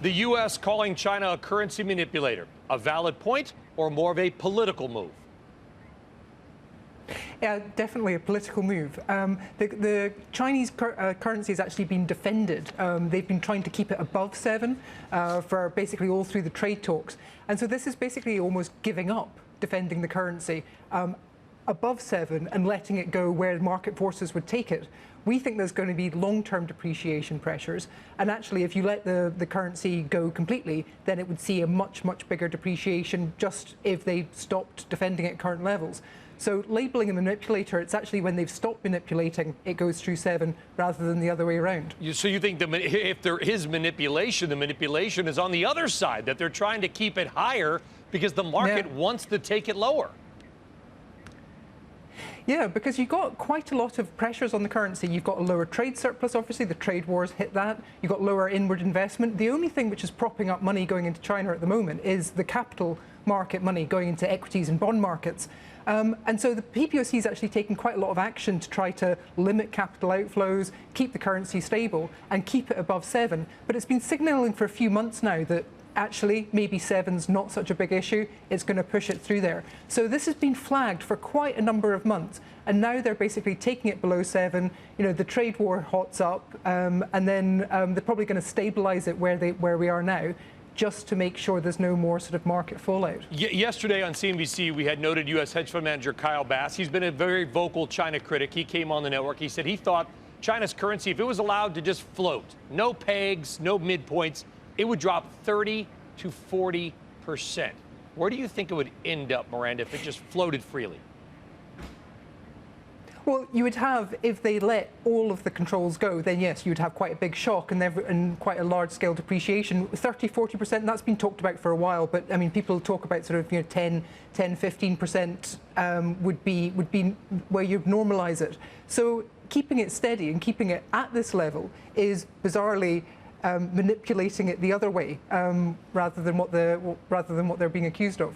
The U.S. calling China a currency manipulator, a valid point or more of a political move? Yeah, definitely a political move. The Chinese currency has actually been defended. They've been trying to keep it above 7 for basically all through the trade talks. And so this is basically almost giving up defending the currency above 7 and letting it go where market forces would take it. We think there's going to be long-term depreciation pressures. And actually, if you let the currency go completely, then it would see a much, much bigger depreciation just if they stopped defending at current levels. So labeling a manipulator, it's actually when they've stopped manipulating, it goes through 7 rather than the other way around. So you think if there is manipulation, the manipulation is on the other side, that they're trying to keep it higher because the market wants to take it lower? Yeah, because you've got quite a lot of pressures on the currency. You've got a lower trade surplus, obviously. The trade wars hit that. You've got lower inward investment. The only thing which is propping up money going into China at the moment is the capital market money going into equities and bond markets. And so the PBOC is actually taking quite a lot of action to try to limit capital outflows, keep the currency stable, and keep it above 7. But it's been signalling for a few months now that actually, maybe 7's not such a big issue. It's going to push it through there. So this has been flagged for quite a number of months, and now they're basically taking it below 7. You know, the trade war hots up, and then they're probably going to stabilize it where we are now, just to make sure there's no more sort of market fallout. Yesterday on CNBC, we had noted U.S. hedge fund manager Kyle Bass. He's been a very vocal China critic. He came on the network. He said he thought China's currency, if it was allowed to just float, no pegs, no midpoints, it would drop 30 to 40%. Where do you think it would end up, Miranda, if it just floated freely? Well, you would have, if they let all of the controls go, then yes, you would have quite a big shock and quite a large-scale depreciation. 30, 40%, that's been talked about for a while, but I mean, people talk about sort of 10, 15% would be where you'd normalize it. So keeping it steady and keeping it at this level is bizarrely manipulating it the other way, rather than what they're being accused of.